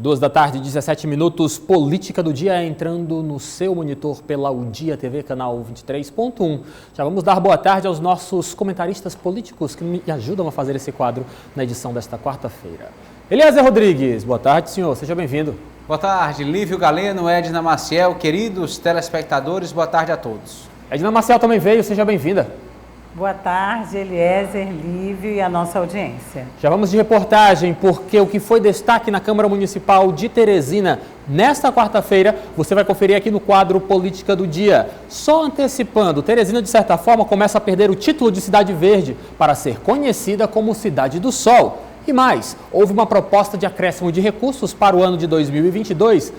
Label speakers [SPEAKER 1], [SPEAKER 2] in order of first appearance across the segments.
[SPEAKER 1] 2h17, Política do Dia entrando no seu monitor pela Udia TV, canal 23.1. Já vamos dar boa tarde aos nossos comentaristas políticos que me ajudam a fazer esse quadro na edição desta quarta-feira. Eliezer Rodrigues, boa tarde, senhor, seja bem-vindo.
[SPEAKER 2] Boa tarde, Lívio Galeno, Edna Maciel, queridos telespectadores, boa tarde a todos.
[SPEAKER 1] Edna Maciel também veio, seja bem-vinda.
[SPEAKER 3] Boa tarde, Eliezer, Lívio e a nossa audiência.
[SPEAKER 1] Já vamos de reportagem, porque o que foi destaque na Câmara Municipal de Teresina nesta quarta-feira, você vai conferir aqui no quadro Política do Dia. Só antecipando, Teresina, de certa forma, começa a perder o título de Cidade Verde para ser conhecida como Cidade do Sol. E mais, houve uma proposta de acréscimo de recursos para o ano de 2022,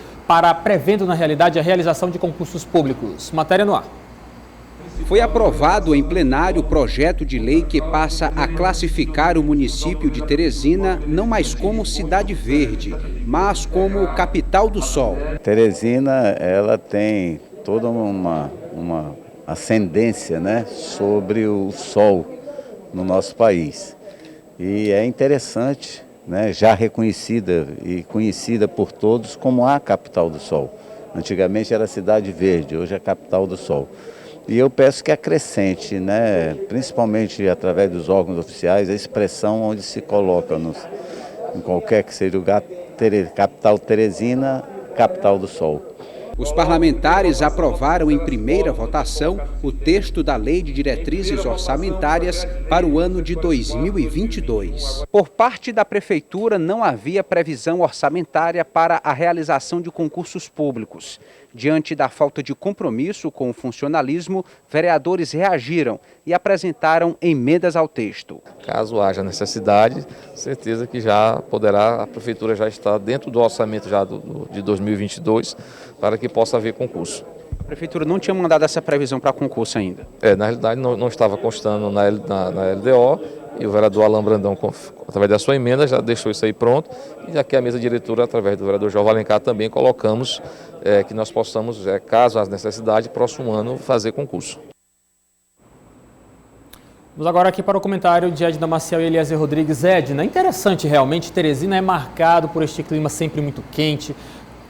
[SPEAKER 1] prevendo, na realidade, a realização de concursos públicos. Matéria no ar.
[SPEAKER 4] Foi aprovado em plenário o projeto de lei que passa a classificar o município de Teresina não mais como Cidade Verde, mas como Capital do Sol.
[SPEAKER 5] Teresina, ela tem toda uma ascendência, né, sobre o sol no nosso país. E é interessante, né, já reconhecida e conhecida por todos como a Capital do Sol. Antigamente era Cidade Verde, hoje é Capital do Sol. E eu peço que acrescente, né, principalmente através dos órgãos oficiais, a expressão onde se coloca, em qualquer que seja o lugar, Capital Teresina, Capital do Sol.
[SPEAKER 4] Os parlamentares aprovaram em primeira votação o texto da Lei de Diretrizes Orçamentárias para o ano de 2022. Por parte da Prefeitura, não havia previsão orçamentária para a realização de concursos públicos. Diante da falta de compromisso com o funcionalismo, vereadores reagiram e apresentaram emendas ao texto.
[SPEAKER 6] Caso haja necessidade, certeza que a Prefeitura já está dentro do orçamento de 2022 para que possa haver concurso.
[SPEAKER 4] A Prefeitura não tinha mandado essa previsão para concurso ainda?
[SPEAKER 6] Na realidade não estava constando na LDO e o vereador Alain Brandão, através da sua emenda, já deixou isso aí pronto. E aqui a mesa diretora, através do vereador João Alencar, também colocamos que nós possamos, caso haja necessidade, próximo ano fazer concurso.
[SPEAKER 1] Vamos agora aqui para o comentário de Edna Maciel e Eliezer Rodrigues. Edna, interessante realmente, Teresina é marcado por este clima sempre muito quente,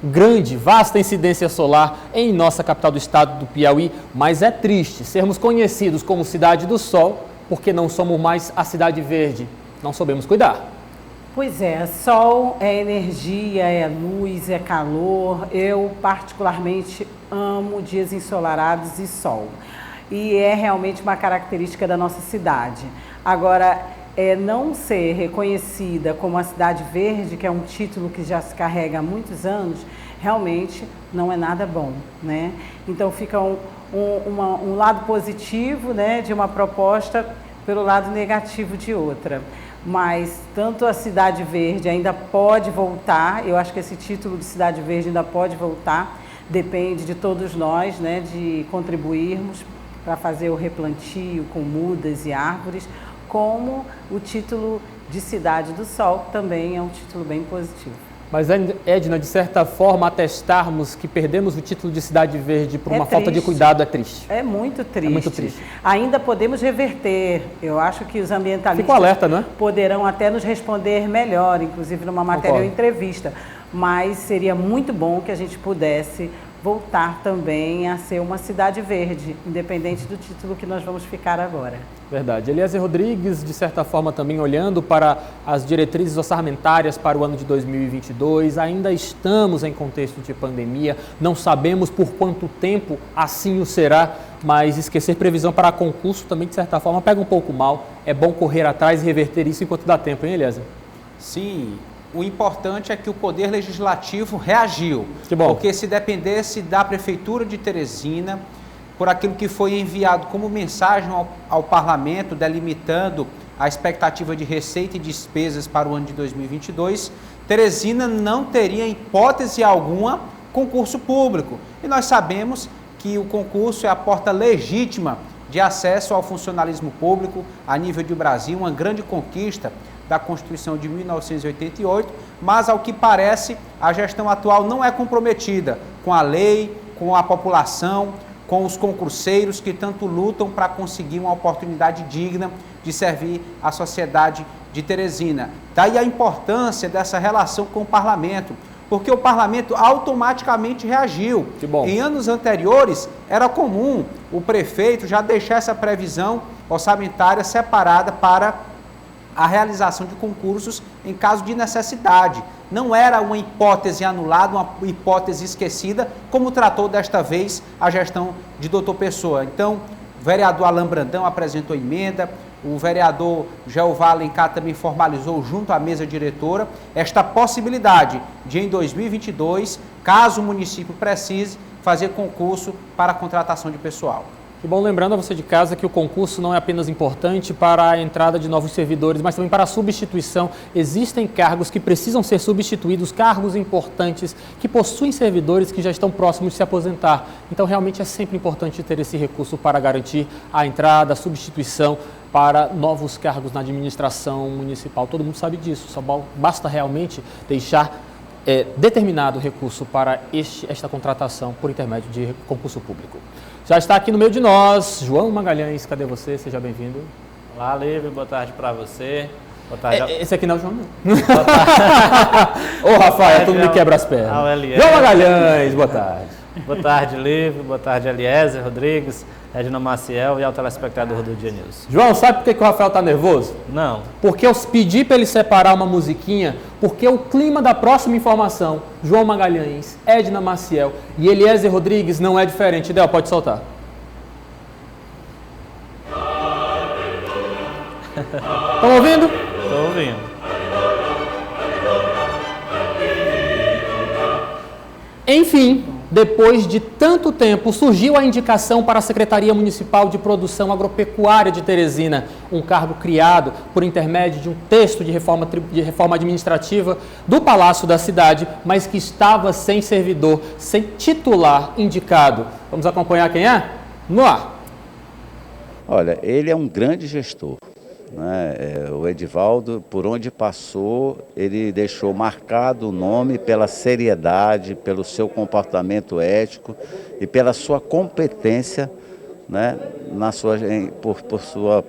[SPEAKER 1] grande, vasta incidência solar em nossa capital do estado do Piauí, mas é triste sermos conhecidos como Cidade do Sol, porque não somos mais a Cidade Verde, não soubemos cuidar.
[SPEAKER 3] Pois é, sol é energia, é luz, é calor. Eu particularmente amo dias ensolarados e sol. E é realmente uma característica da nossa cidade. Agora, não ser reconhecida como a Cidade Verde, que é um título que já se carrega há muitos anos, realmente não é nada bom, né? Então fica um lado positivo, né, de uma proposta pelo lado negativo de outra. Mas tanto a Cidade Verde ainda pode voltar, eu acho que esse título de Cidade Verde ainda pode voltar, depende de todos nós, né, de contribuirmos para fazer o replantio com mudas e árvores, como o título de Cidade do Sol também é um título bem positivo. Mas,
[SPEAKER 1] Edna, de certa forma, atestarmos que perdemos o título de Cidade Verde por uma falta de cuidado é triste.
[SPEAKER 3] É muito triste.
[SPEAKER 1] É muito triste.
[SPEAKER 3] Ainda podemos reverter. Eu acho que os ambientalistas
[SPEAKER 1] alerta, não é?
[SPEAKER 3] Poderão até nos responder melhor, inclusive numa matéria ou entrevista. Mas seria muito bom que a gente pudesse voltar também a ser uma cidade verde, independente do título que nós vamos ficar agora.
[SPEAKER 1] Verdade. Eliezer Rodrigues, de certa forma, também olhando para as diretrizes orçamentárias para o ano de 2022, ainda estamos em contexto de pandemia, não sabemos por quanto tempo assim o será, mas esquecer previsão para concurso também, de certa forma, pega um pouco mal. É bom correr atrás e reverter isso enquanto dá tempo, hein, Eliezer?
[SPEAKER 2] Sim. O importante é que o Poder Legislativo reagiu,
[SPEAKER 1] que bom.
[SPEAKER 2] Porque se dependesse da Prefeitura de Teresina, por aquilo que foi enviado como mensagem ao Parlamento, delimitando a expectativa de receita e despesas para o ano de 2022, Teresina não teria, em hipótese alguma, concurso público. E nós sabemos que o concurso é a porta legítima de acesso ao funcionalismo público a nível de Brasil, uma grande conquista da Constituição de 1988, mas, ao que parece, a gestão atual não é comprometida com a lei, com a população, com os concurseiros que tanto lutam para conseguir uma oportunidade digna de servir a sociedade de Teresina. Daí a importância dessa relação com o Parlamento. porque o parlamento automaticamente reagiu.
[SPEAKER 1] Que bom.
[SPEAKER 2] Em anos anteriores, era comum o prefeito já deixar essa previsão orçamentária separada para a realização de concursos em caso de necessidade. Não era uma hipótese anulada, uma hipótese esquecida, como tratou desta vez a gestão de Dr. Pessoa. Então, o vereador Alain Brandão apresentou emenda, o vereador Jeová Alencar também formalizou junto à mesa diretora esta possibilidade de, em 2022, caso o município precise, fazer concurso para a contratação de pessoal.
[SPEAKER 1] Que bom, lembrando a você de casa que o concurso não é apenas importante para a entrada de novos servidores, mas também para a substituição. Existem cargos que precisam ser substituídos, cargos importantes que possuem servidores que já estão próximos de se aposentar. Então, realmente é sempre importante ter esse recurso para garantir a entrada, a substituição para novos cargos na administração municipal. Todo mundo sabe disso, só basta realmente deixar determinado recurso para esta contratação por intermédio de concurso público. Já está aqui no meio de nós, João Magalhães, cadê você? Seja bem-vindo.
[SPEAKER 7] Olá, Lívia, boa tarde para você. Boa tarde.
[SPEAKER 1] Esse aqui não é o João, não. Ô, Rafael, todo mundo quebra as pernas. João Magalhães, boa tarde.
[SPEAKER 7] Boa tarde, Lívia, boa tarde, Eliezer, Rodrigues, Edna Maciel e ao telespectador do Dia News.
[SPEAKER 1] João, sabe por que o Rafael está nervoso?
[SPEAKER 7] Não.
[SPEAKER 1] Porque eu pedi para ele separar uma musiquinha, porque o clima da próxima informação, João Magalhães, Edna Maciel e Eliezer Rodrigues não é diferente. Del, pode soltar. Estão ouvindo?
[SPEAKER 7] Estou ouvindo.
[SPEAKER 1] Enfim, depois de tanto tempo, surgiu a indicação para a Secretaria Municipal de Produção Agropecuária de Teresina, um cargo criado por intermédio de um texto de reforma administrativa do Palácio da Cidade, mas que estava sem servidor, sem titular indicado. Vamos acompanhar quem é? No ar.
[SPEAKER 5] Olha, ele é um grande gestor. O Edivaldo, por onde passou, ele deixou marcado o nome pela seriedade, pelo seu comportamento ético e pela sua competência, né, por sua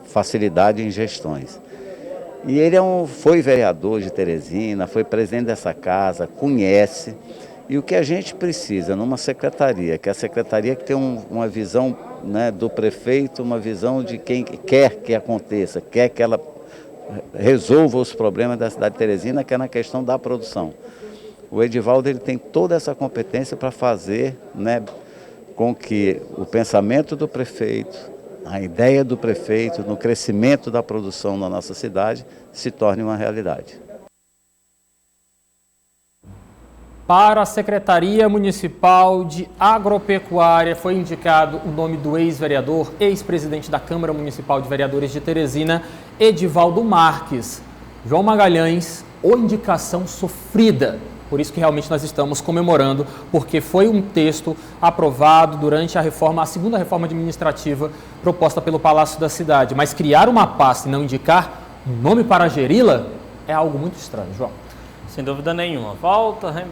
[SPEAKER 5] facilidade em gestões. E ele foi vereador de Teresina, foi presidente dessa casa, conhece. E o que a gente precisa numa secretaria, que é a secretaria que tem uma visão, né, do prefeito, uma visão de quem quer que aconteça, quer que ela resolva os problemas da cidade de Teresina, que é na questão da produção. O Edivaldo, ele tem toda essa competência para fazer, né, com que o pensamento do prefeito, a ideia do prefeito no crescimento da produção na nossa cidade se torne uma realidade.
[SPEAKER 1] Para a Secretaria Municipal de Agropecuária foi indicado o nome do ex-vereador, ex-presidente da Câmara Municipal de Vereadores de Teresina, Edivaldo Marques. João Magalhães, ou indicação sofrida. Por isso que realmente nós estamos comemorando, porque foi um texto aprovado durante a segunda reforma administrativa proposta pelo Palácio da Cidade. Mas criar uma pasta e não indicar um nome para geri-la é algo muito estranho, João.
[SPEAKER 7] Sem dúvida nenhuma.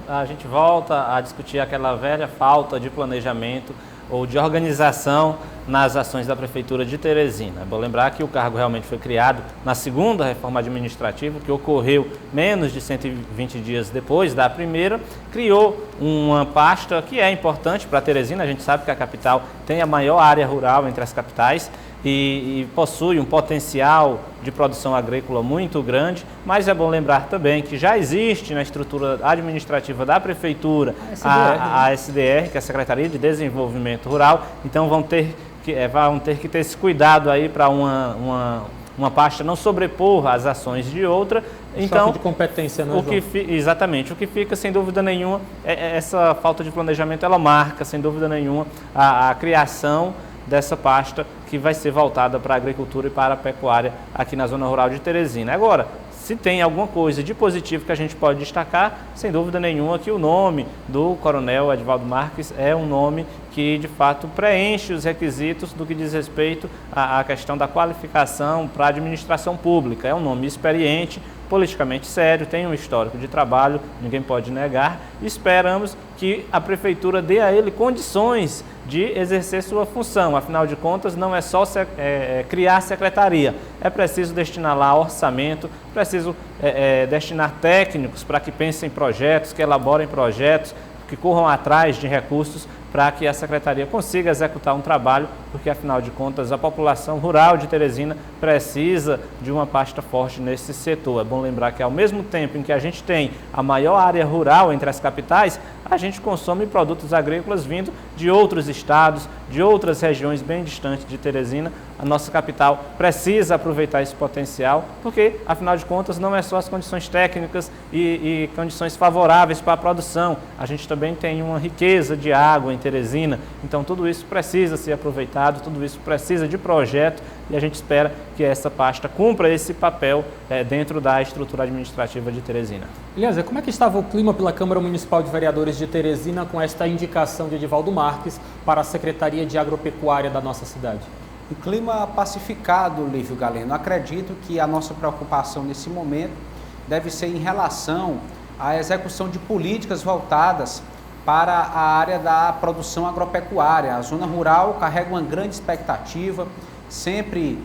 [SPEAKER 7] A gente volta a discutir aquela velha falta de planejamento ou de organização nas ações da Prefeitura de Teresina. É bom lembrar que o cargo realmente foi criado na segunda reforma administrativa, que ocorreu menos de 120 dias depois da primeira, criou uma pasta que é importante para Teresina. A gente sabe que a capital tem a maior área rural entre as capitais e possui um potencial de produção agrícola muito grande, mas é bom lembrar também que já existe na estrutura administrativa da Prefeitura a SDR, que é a Secretaria de Desenvolvimento Rural, então vão ter que ter esse cuidado aí para uma pasta não sobrepor as ações de outra. Então,
[SPEAKER 1] choque de competência, não é,
[SPEAKER 7] exatamente, o que fica sem dúvida nenhuma, essa falta de planejamento, ela marca sem dúvida nenhuma a criação dessa pasta que vai ser voltada para a agricultura e para a pecuária aqui na zona rural de Teresina. Agora, se tem alguma coisa de positivo que a gente pode destacar, sem dúvida nenhuma que o nome do Coronel Edivaldo Marques é um nome que de fato preenche os requisitos do que diz respeito à questão da qualificação para a administração pública. É um nome experiente, politicamente sério, tem um histórico de trabalho, ninguém pode negar. Esperamos que a Prefeitura dê a ele condições de exercer sua função. Afinal de contas, não é só criar secretaria, é preciso destinar lá orçamento, preciso destinar técnicos para que pensem em projetos, que elaborem projetos, que corram atrás de recursos para que a Secretaria consiga executar um trabalho, porque afinal de contas a população rural de Teresina precisa de uma pasta forte nesse setor. É bom lembrar que ao mesmo tempo em que a gente tem a maior área rural entre as capitais, a gente consome produtos agrícolas vindo de outros estados, de outras regiões bem distantes de Teresina. A nossa capital precisa aproveitar esse potencial, porque afinal de contas não é só as condições técnicas e condições favoráveis para a produção, a gente também tem uma riqueza de água em Teresina, então tudo isso precisa ser aproveitado, tudo isso precisa de projeto e a gente espera que essa pasta cumpra esse papel dentro da estrutura administrativa de Teresina.
[SPEAKER 1] Eliezer, como é que estava o clima pela Câmara Municipal de Vereadores de Teresina com esta indicação de Edivaldo Marques para a Secretaria de Agropecuária da nossa cidade?
[SPEAKER 2] Um clima pacificado, Lívio Galeno. Acredito que a nossa preocupação nesse momento deve ser em relação à execução de políticas voltadas para a área da produção agropecuária. A zona rural carrega uma grande expectativa, sempre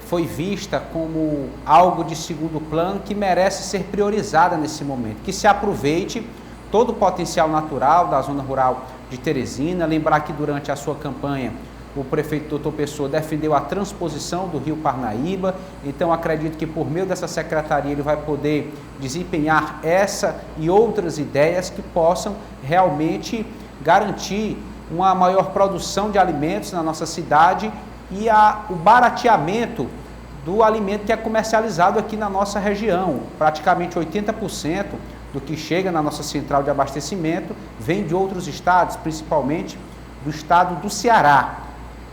[SPEAKER 2] foi vista como algo de segundo plano que merece ser priorizada nesse momento, que se aproveite todo o potencial natural da zona rural de Teresina. Lembrar que durante a sua campanha o prefeito Dr. Pessoa defendeu a transposição do Rio Parnaíba, então acredito que por meio dessa secretaria ele vai poder desempenhar essa e outras ideias que possam realmente garantir uma maior produção de alimentos na nossa cidade e o barateamento do alimento que é comercializado aqui na nossa região. Praticamente 80% do que chega na nossa central de abastecimento vem de outros estados, principalmente do estado do Ceará.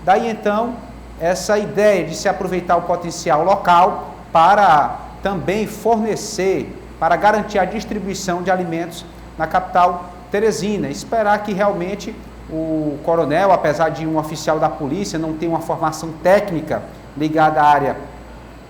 [SPEAKER 2] Daí então, essa ideia de se aproveitar o potencial local para também fornecer, para garantir a distribuição de alimentos na capital Teresina. Esperar que realmente o coronel, apesar de um oficial da polícia, não ter uma formação técnica ligada à área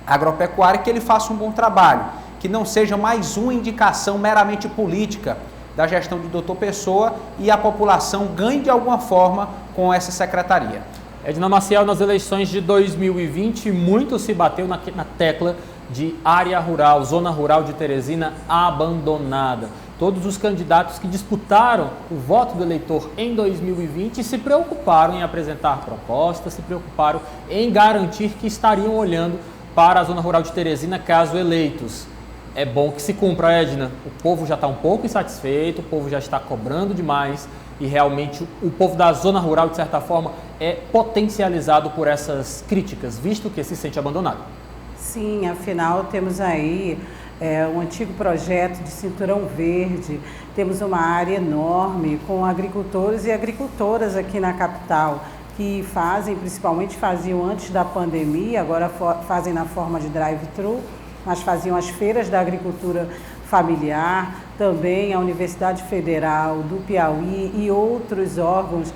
[SPEAKER 2] agropecuária, que ele faça um bom trabalho, que não seja mais uma indicação meramente política da gestão de Dr. Pessoa e a população ganhe de alguma forma com essa secretaria.
[SPEAKER 1] Edna Maciel, nas eleições de 2020, muito se bateu na tecla de área rural, zona rural de Teresina abandonada. Todos os candidatos que disputaram o voto do eleitor em 2020 se preocuparam em apresentar propostas, se preocuparam em garantir que estariam olhando para a zona rural de Teresina caso eleitos. É bom que se cumpra, Edna. O povo já está um pouco insatisfeito, o povo já está cobrando demais e realmente o povo da zona rural, de certa forma, é potencializado por essas críticas, visto que se sente abandonado.
[SPEAKER 3] Sim, afinal temos aí um antigo projeto de Cinturão Verde, temos uma área enorme com agricultores e agricultoras aqui na capital que principalmente faziam antes da pandemia, agora fazem na forma de drive-thru, mas faziam as feiras da agricultura familiar, também a Universidade Federal do Piauí e outros órgãos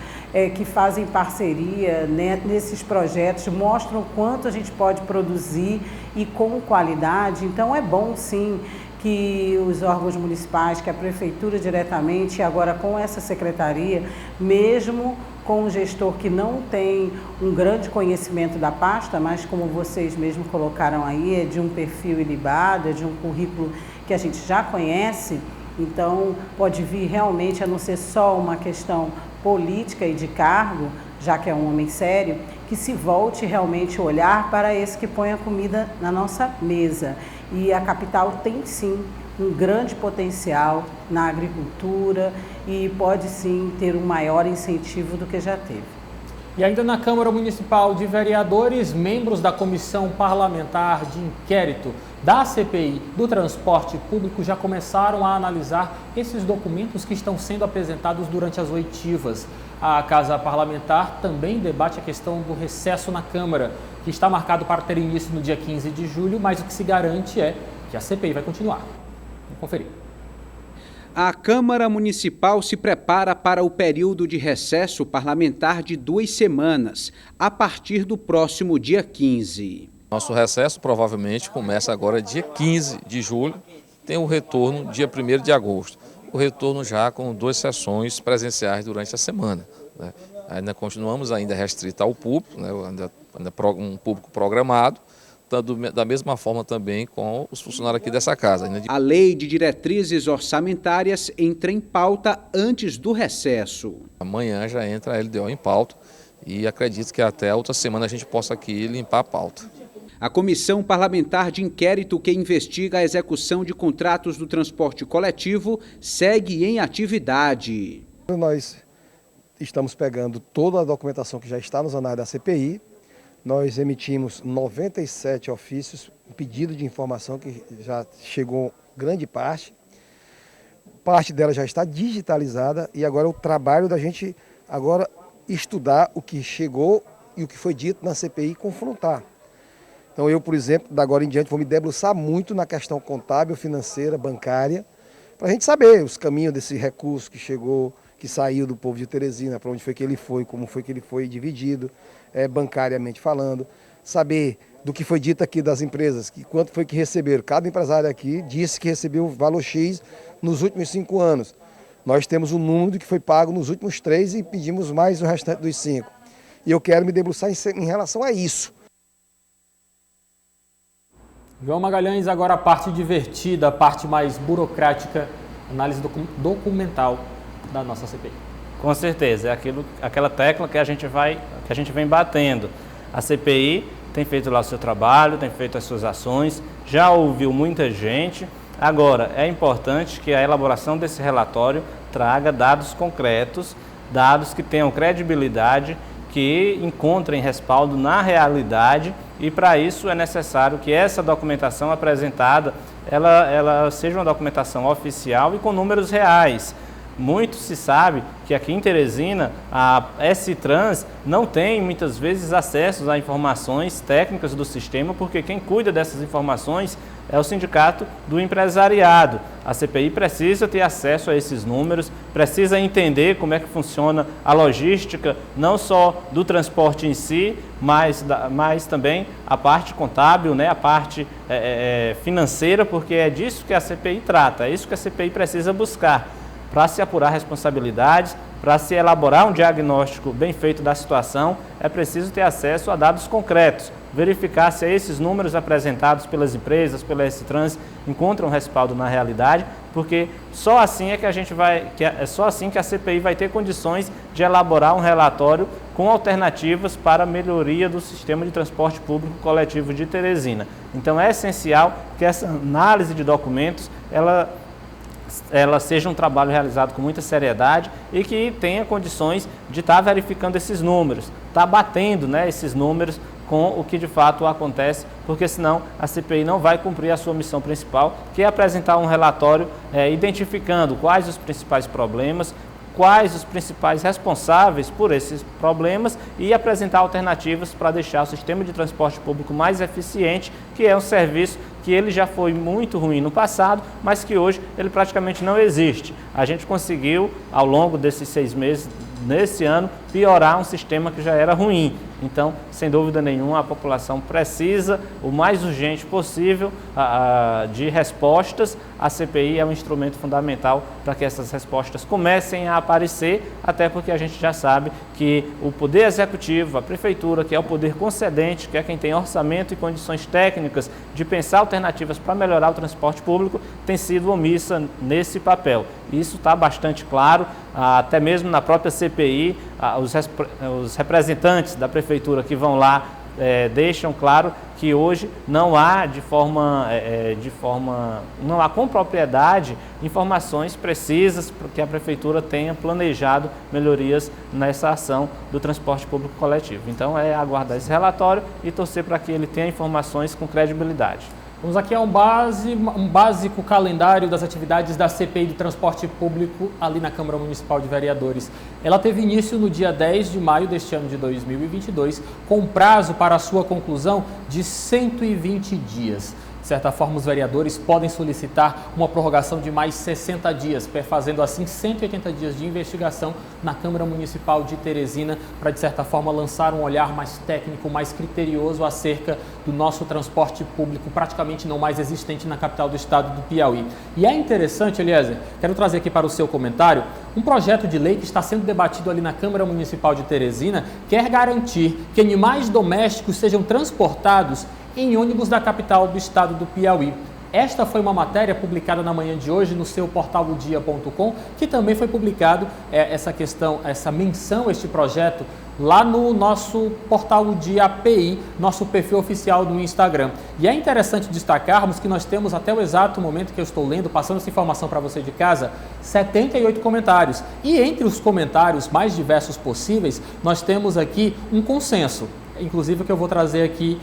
[SPEAKER 3] que fazem parceria nesses projetos, mostram o quanto a gente pode produzir e com qualidade. Então é bom sim que os órgãos municipais, que a prefeitura diretamente, e agora com essa secretaria, mesmo com um gestor que não tem um grande conhecimento da pasta, mas como vocês mesmos colocaram aí, é de um perfil ilibado, é de um currículo que a gente já conhece, então pode vir realmente a não ser só uma questão política e de cargo, já que é um homem sério, que se volte realmente a olhar para esse que põe a comida na nossa mesa. E a capital tem sim um grande potencial na agricultura e pode sim ter um maior incentivo do que já teve.
[SPEAKER 1] E ainda na Câmara Municipal de Vereadores, membros da Comissão Parlamentar de Inquérito da CPI do Transporte Público já começaram a analisar esses documentos que estão sendo apresentados durante as oitivas. A Casa Parlamentar também debate a questão do recesso na Câmara, que está marcado para ter início no dia 15 de julho, mas o que se garante é que a CPI vai continuar. Vamos conferir.
[SPEAKER 4] A Câmara Municipal se prepara para o período de recesso parlamentar de 2 semanas, a partir do próximo dia 15.
[SPEAKER 6] Nosso recesso provavelmente começa agora dia 15 de julho, tem o retorno dia 1º de agosto. O retorno já com 2 sessões presenciais durante a semana, né? Ainda continuamos ainda restrito ao público, né? ainda um público programado, da mesma forma também com os funcionários aqui dessa casa.
[SPEAKER 4] A Lei de Diretrizes Orçamentárias entra em pauta antes do recesso.
[SPEAKER 6] Amanhã já entra a LDO em pauta e acredito que até a outra semana a gente possa aqui limpar a pauta.
[SPEAKER 4] A Comissão Parlamentar de Inquérito que investiga a execução de contratos do transporte coletivo segue em atividade.
[SPEAKER 8] Nós estamos pegando toda a documentação que já está nos anais da CPI. Nós emitimos 97 ofícios, um pedido de informação que já chegou grande parte. Parte dela já está digitalizada e agora o trabalho da gente agora estudar o que chegou e o que foi dito na CPI e confrontar. Então eu, por exemplo, da agora em diante vou me debruçar muito na questão contábil, financeira, bancária, para a gente saber os caminhos desse recurso que chegou, que saiu do povo de Teresina, para onde foi que ele foi, como foi que ele foi dividido, bancariamente falando, saber do que foi dito aqui das empresas, que quanto foi que receberam. Cada empresário aqui disse que recebeu valor X nos últimos 5 anos. Nós temos o número do que foi pago nos últimos 3 e pedimos mais o restante dos 5. E eu quero me debruçar em relação a isso.
[SPEAKER 1] João Magalhães, agora a parte divertida, a parte mais burocrática, análise documental da nossa CPI.
[SPEAKER 7] Com certeza, é aquela tecla que a gente vem batendo. A CPI tem feito lá o seu trabalho, tem feito as suas ações, já ouviu muita gente. Agora, é importante que a elaboração desse relatório traga dados concretos, dados que tenham credibilidade, que encontrem respaldo na realidade, e para isso é necessário que essa documentação apresentada ela seja uma documentação oficial e com números reais. Muito se sabe que aqui em Teresina a S-Trans não tem muitas vezes acesso a informações técnicas do sistema, porque quem cuida dessas informações é o sindicato do empresariado. A CPI precisa ter acesso a esses números, precisa entender como é que funciona a logística, não só do transporte em si, mas também a parte contábil, né, a parte financeira, porque é disso que a CPI trata, é isso que a CPI precisa buscar. Para se apurar responsabilidades, para se elaborar um diagnóstico bem feito da situação, é preciso ter acesso a dados concretos, verificar se esses números apresentados pelas empresas, pela S-Trans, encontram respaldo na realidade, porque só assim só assim que a CPI vai ter condições de elaborar um relatório com alternativas para a melhoria do sistema de transporte público coletivo de Teresina. Então é essencial que essa análise de documentos, ela seja um trabalho realizado com muita seriedade e que tenha condições de estar verificando esses números, estar batendo, né, esses números com o que de fato acontece, porque senão a CPI não vai cumprir a sua missão principal, que é apresentar um relatório identificando quais os principais problemas, quais os principais responsáveis por esses problemas e apresentar alternativas para deixar o sistema de transporte público mais eficiente, que é um serviço que ele já foi muito ruim no passado, mas que hoje ele praticamente não existe. A gente conseguiu, ao longo desses 6 meses, nesse ano, piorar um sistema que já era ruim. Então, sem dúvida nenhuma, a população precisa, o mais urgente possível, de respostas. A CPI é um instrumento fundamental para que essas respostas comecem a aparecer, até porque a gente já sabe que o Poder Executivo, a Prefeitura, que é o poder concedente, que é quem tem orçamento e condições técnicas de pensar alternativas para melhorar o transporte público, tem sido omissa nesse papel. Isso está bastante claro, até mesmo na própria CPI, os representantes da Prefeitura que vão lá deixam claro que hoje não há não há com propriedade informações precisas para que a Prefeitura tenha planejado melhorias nessa ação do transporte público coletivo. Então é aguardar esse relatório e torcer para que ele tenha informações com credibilidade.
[SPEAKER 1] Vamos aqui a um básico calendário das atividades da CPI do transporte público ali na Câmara Municipal de Vereadores. Ela teve início no dia 10 de maio deste ano de 2022, com prazo para a sua conclusão de 120 dias. De certa forma, os vereadores podem solicitar uma prorrogação de mais 60 dias, fazendo assim 180 dias de investigação na Câmara Municipal de Teresina, para, de certa forma, lançar um olhar mais técnico, mais criterioso acerca do nosso transporte público, praticamente não mais existente na capital do estado do Piauí. E é interessante, Eliezer, quero trazer aqui para o seu comentário, um projeto de lei que está sendo debatido ali na Câmara Municipal de Teresina, quer garantir que animais domésticos sejam transportados em ônibus da capital do estado do Piauí. Esta foi uma matéria publicada na manhã de hoje no seu portal odia.com, que também foi publicado essa menção, este projeto, lá no nosso portal O Dia API, nosso perfil oficial do Instagram. E é interessante destacarmos que nós temos, até o exato momento que eu estou lendo, passando essa informação para você de casa, 78 comentários. E entre os comentários mais diversos possíveis, nós temos aqui um consenso, inclusive que eu vou trazer aqui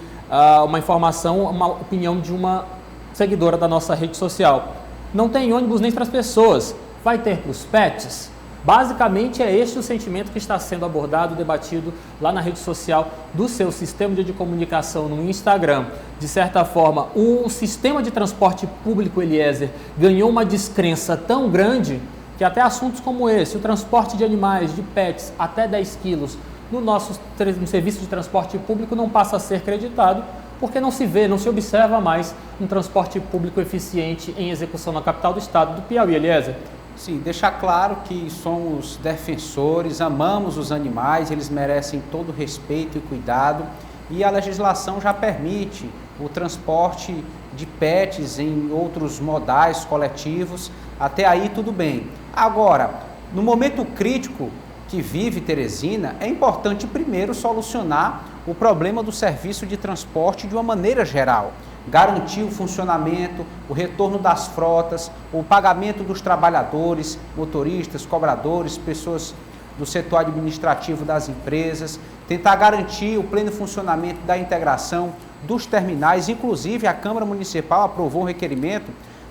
[SPEAKER 1] uma informação, uma opinião de uma seguidora da nossa rede social. Não tem ônibus nem para as pessoas, vai ter para os pets? Basicamente é este o sentimento que está sendo abordado, debatido lá na rede social do seu sistema de comunicação no Instagram. De certa forma, o sistema de transporte público, Eliezer, ganhou uma descrença tão grande que até assuntos como esse, o transporte de animais, de pets, até 10 quilos, no serviço de transporte público não passa a ser creditado, porque não se vê, não se observa mais um transporte público eficiente em execução na capital do estado do Piauí, Eliezer.
[SPEAKER 2] Sim, deixar claro que somos defensores, amamos os animais, eles merecem todo respeito e cuidado, e a legislação já permite o transporte de pets em outros modais coletivos, até aí tudo bem. Agora, no momento crítico que vive Teresina, é importante primeiro solucionar o problema do serviço de transporte de uma maneira geral. Garantir o funcionamento, o retorno das frotas, o pagamento dos trabalhadores, motoristas, cobradores, pessoas do setor administrativo das empresas, tentar garantir o pleno funcionamento da integração dos terminais. Inclusive, a Câmara Municipal aprovou um requerimento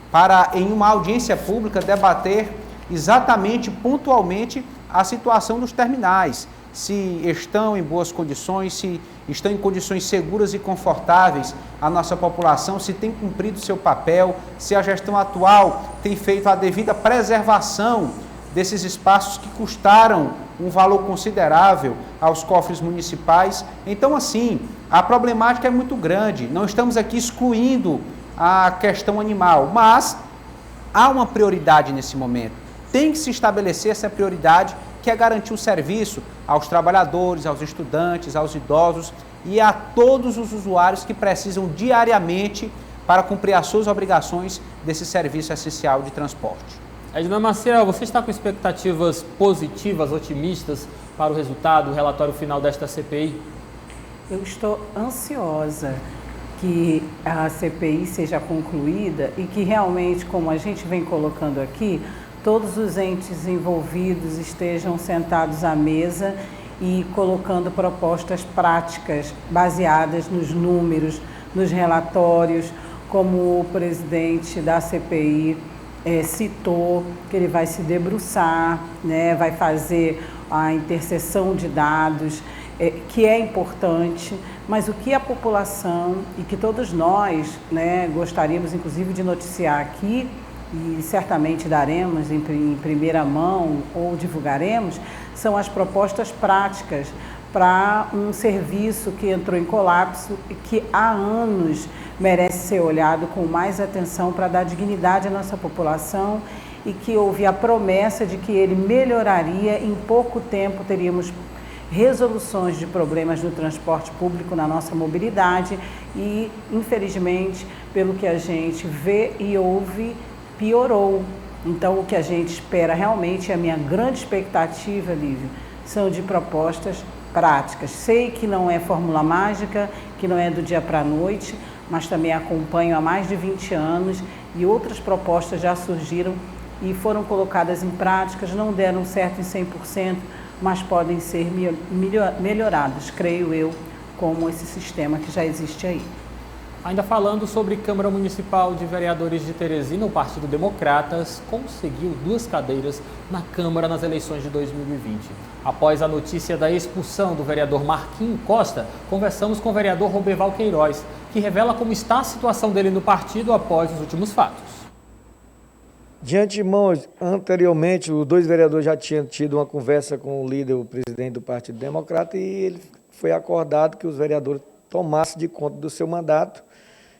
[SPEAKER 2] para, em uma audiência pública, debater exatamente, pontualmente, a situação dos terminais, se estão em boas condições, se estão em condições seguras e confortáveis a nossa população, se tem cumprido seu papel, se a gestão atual tem feito a devida preservação desses espaços que custaram um valor considerável aos cofres municipais. Então, assim, a problemática é muito grande, não estamos aqui excluindo a questão animal, mas há uma prioridade nesse momento. Tem que se estabelecer essa prioridade, que é garantir o serviço aos trabalhadores, aos estudantes, aos idosos e a todos os usuários que precisam diariamente para cumprir as suas obrigações desse serviço essencial de transporte.
[SPEAKER 1] Edna Maciel, você está com expectativas positivas, otimistas para o resultado, o relatório final desta CPI?
[SPEAKER 3] Eu estou ansiosa que a CPI seja concluída e que realmente, como a gente vem colocando aqui, todos os entes envolvidos estejam sentados à mesa e colocando propostas práticas baseadas nos números, nos relatórios, como o presidente da CPI citou, que ele vai se debruçar, né, vai fazer a interseção de dados, que é importante, mas o que a população e que todos nós, né, gostaríamos inclusive de noticiar aqui, e certamente daremos em primeira mão ou divulgaremos, são as propostas práticas para um serviço que entrou em colapso e que há anos merece ser olhado com mais atenção para dar dignidade à nossa população e que houve a promessa de que ele melhoraria, em pouco tempo teríamos resoluções de problemas no transporte público, na nossa mobilidade e, infelizmente, pelo que a gente vê e ouve, piorou. Então, o que a gente espera realmente, a minha grande expectativa, Lívia, são de propostas práticas. Sei que não é fórmula mágica, que não é do dia para a noite, mas também acompanho há mais de 20 anos e outras propostas já surgiram e foram colocadas em práticas, não deram certo em 100%, mas podem ser melhoradas, creio eu, como esse sistema que já existe aí.
[SPEAKER 1] Ainda falando sobre Câmara Municipal de Vereadores de Teresina, o Partido Democratas conseguiu 2 cadeiras na Câmara nas eleições de 2020. Após a notícia da expulsão do vereador Marquinhos Costa, conversamos com o vereador Roberval Queiroz, que revela como está a situação dele no partido após os últimos fatos.
[SPEAKER 9] De antemão, anteriormente, os 2 vereadores já tinham tido uma conversa com o líder, o presidente do Partido Democrata, e ele foi acordado que os vereadores tomassem de conta do seu mandato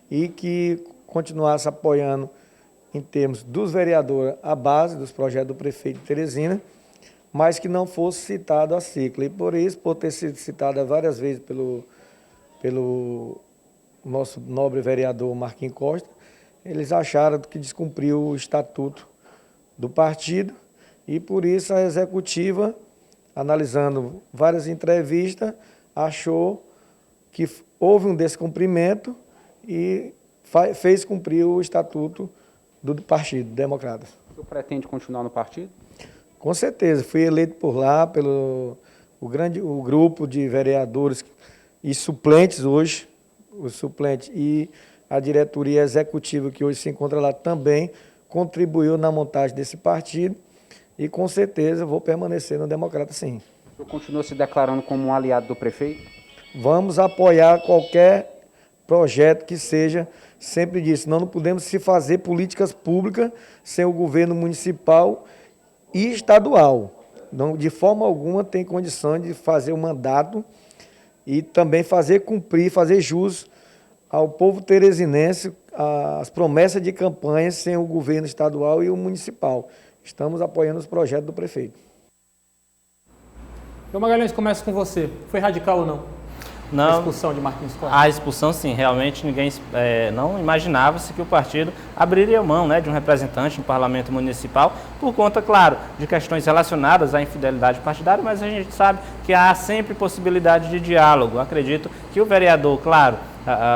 [SPEAKER 9] e que continuasse apoiando, em termos dos vereadores, a base dos projetos do prefeito de Teresina, mas que não fosse citado a cicla. E por isso, por ter sido citada várias vezes pelo nosso nobre vereador Marquinhos Costa, eles acharam que descumpriu o estatuto do partido e por isso a executiva, analisando várias entrevistas, achou que houve um descumprimento e fez cumprir o estatuto do Partido Democrata.
[SPEAKER 2] O senhor pretende continuar no partido?
[SPEAKER 9] Com certeza, fui eleito por lá pelo o grupo de vereadores e suplentes hoje, os suplentes e a diretoria executiva que hoje se encontra lá também contribuiu na montagem desse partido e com certeza vou permanecer no Democrata sim.
[SPEAKER 2] O senhor continua se declarando como um aliado do prefeito?
[SPEAKER 9] Vamos apoiar qualquer projeto que seja, sempre disse, não podemos se fazer políticas públicas sem o governo municipal e estadual. Não, de forma alguma tem condição de fazer o mandato e também fazer cumprir, fazer jus ao povo teresinense as promessas de campanha sem o governo estadual e o municipal. Estamos apoiando os projetos do prefeito.
[SPEAKER 1] João Magalhães, começa com você. Foi radical ou não?
[SPEAKER 7] Não,
[SPEAKER 1] a expulsão de Marquinhos Costa?
[SPEAKER 7] A expulsão, sim. Realmente ninguém não imaginava-se que o partido abriria mão, né, de um representante no parlamento municipal, por conta, claro, de questões relacionadas à infidelidade partidária, mas a gente sabe que há sempre possibilidade de diálogo. Acredito que o vereador, claro,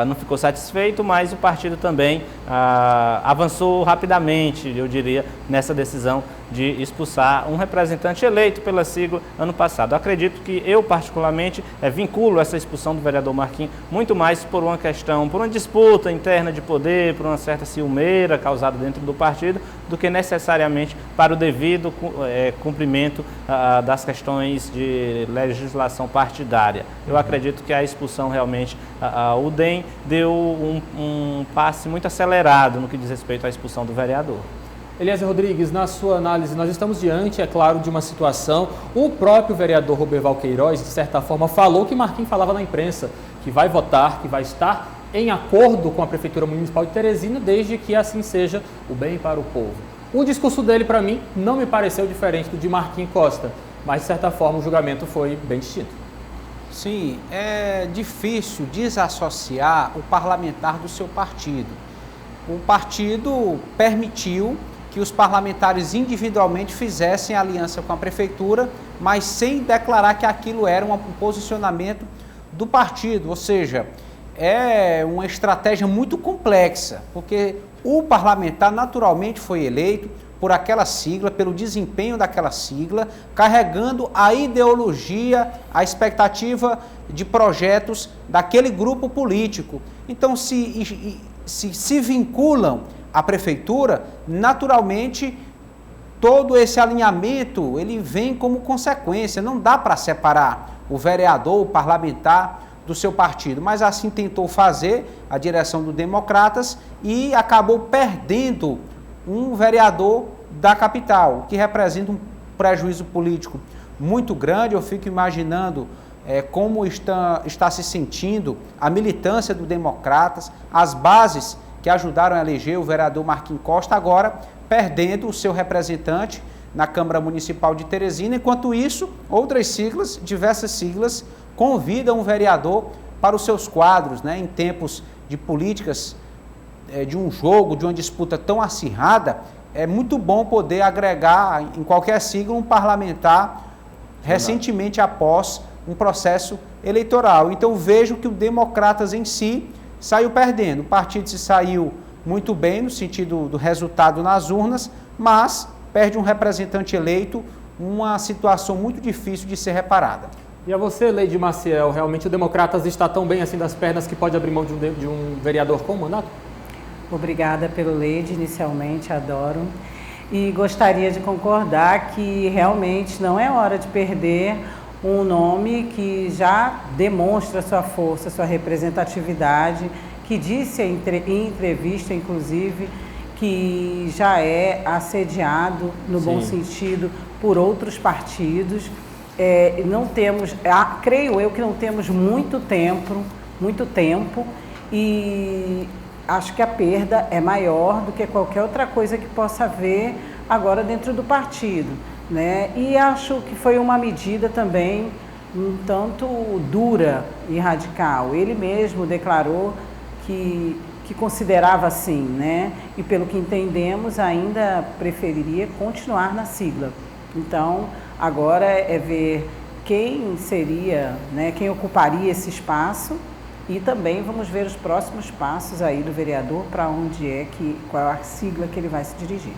[SPEAKER 7] não ficou satisfeito, mas o partido também avançou rapidamente, eu diria, nessa decisão de expulsar um representante eleito pela sigla ano passado. Acredito que eu, particularmente, vinculo essa expulsão do vereador Marquinhos muito mais por uma questão, por uma disputa interna de poder, por uma certa ciumeira causada dentro do partido, do que necessariamente para o devido cumprimento das questões de legislação partidária. Eu acredito que a expulsão realmente, o DEM deu um passe muito acelerado no que diz respeito à expulsão do vereador.
[SPEAKER 1] Eliezer Rodrigues, na sua análise, nós estamos diante, é claro, de uma situação, o próprio vereador Roberval Queiroz, de certa forma, falou que Marquinhos falava na imprensa, que vai votar, que vai estar em acordo com a Prefeitura Municipal de Teresina, desde que assim seja o bem para o povo. O discurso dele, para mim, não me pareceu diferente do de Marquinhos Costa, mas, de certa forma, o julgamento foi bem distinto.
[SPEAKER 2] Sim, é difícil desassociar o parlamentar do seu partido. O partido permitiu que os parlamentares individualmente fizessem aliança com a prefeitura, mas sem declarar que aquilo era um posicionamento do partido, ou seja, é uma estratégia muito complexa, porque o parlamentar naturalmente foi eleito por aquela sigla, pelo desempenho daquela sigla, carregando a ideologia, a expectativa de projetos daquele grupo político. Então, se vinculam à prefeitura, naturalmente, todo esse alinhamento, ele vem como consequência. Não dá para separar o vereador, o parlamentar, do seu partido, mas assim tentou fazer a direção do Democratas e acabou perdendo um vereador da capital, que representa um prejuízo político muito grande. Eu fico imaginando como está se sentindo a militância do Democratas, as bases que ajudaram a eleger o vereador Marquinhos Costa, agora perdendo o seu representante na Câmara Municipal de Teresina. Enquanto isso, outras siglas, diversas siglas, convidam o vereador para os seus quadros, né? Em tempos de políticas, de um jogo, de uma disputa tão acirrada, é muito bom poder agregar em qualquer sigla um parlamentar recentemente após um processo eleitoral. Então vejo que o Democratas em si saiu perdendo. O partido se saiu muito bem no sentido do resultado nas urnas, mas perde um representante eleito, uma situação muito difícil de ser reparada.
[SPEAKER 1] E a você, Leide Maciel, realmente o Democratas está tão bem assim das pernas que pode abrir mão de um vereador com mandato?
[SPEAKER 3] Obrigada pelo Leide, inicialmente, adoro. E gostaria de concordar que realmente não é hora de perder um nome que já demonstra sua força, sua representatividade, que disse em entrevista, inclusive, que já é assediado, no bom sentido, por outros partidos. Não temos, creio eu que não temos muito tempo, e acho que a perda é maior do que qualquer outra coisa que possa haver agora dentro do partido, né? E acho que foi uma medida também um tanto dura e radical. Ele mesmo declarou que considerava assim, né? E pelo que entendemos, ainda preferiria continuar na sigla. Então, agora é ver quem seria, né, quem ocuparia esse espaço, e também vamos ver os próximos passos aí do vereador, para onde qual é a sigla que ele vai se dirigir.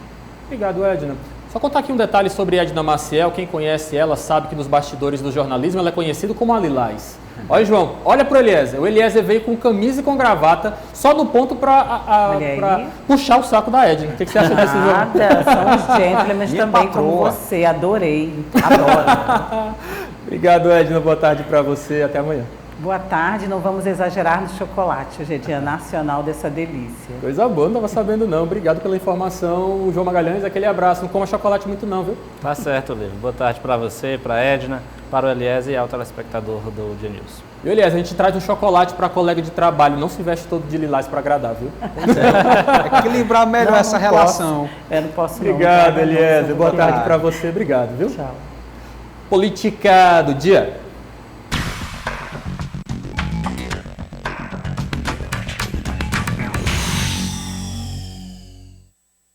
[SPEAKER 1] Obrigado, Edna. Só contar aqui um detalhe sobre Edna Maciel. Quem conhece ela sabe que nos bastidores do jornalismo ela é conhecida como a Lilás. Olha, João, olha pro Eliezer. O Eliezer veio com camisa e com gravata, só no ponto para puxar o saco da Edna. O que você acha desse jogo?
[SPEAKER 3] Nada, somos gentlemen também como você. Adorei, adoro.
[SPEAKER 1] Obrigado, Edna. Boa tarde para você. Até amanhã.
[SPEAKER 3] Boa tarde, não vamos exagerar no chocolate, hoje é dia nacional dessa delícia.
[SPEAKER 1] Coisa boa, não estava sabendo não. Obrigado pela informação, João Magalhães, aquele abraço. Não coma chocolate muito não, viu?
[SPEAKER 7] Tá certo, Lívio. Boa tarde para você, para a Edna, para o Eliezer e ao telespectador do Dia News.
[SPEAKER 1] E Eliezer, a gente traz um chocolate para colega de trabalho, não se veste todo de lilás para agradar, viu?
[SPEAKER 2] Equilibrar melhor essa relação.
[SPEAKER 3] Não posso
[SPEAKER 1] Obrigado, Eliezer. Boa tarde para você, obrigado, viu?
[SPEAKER 3] Tchau.
[SPEAKER 1] Política do dia.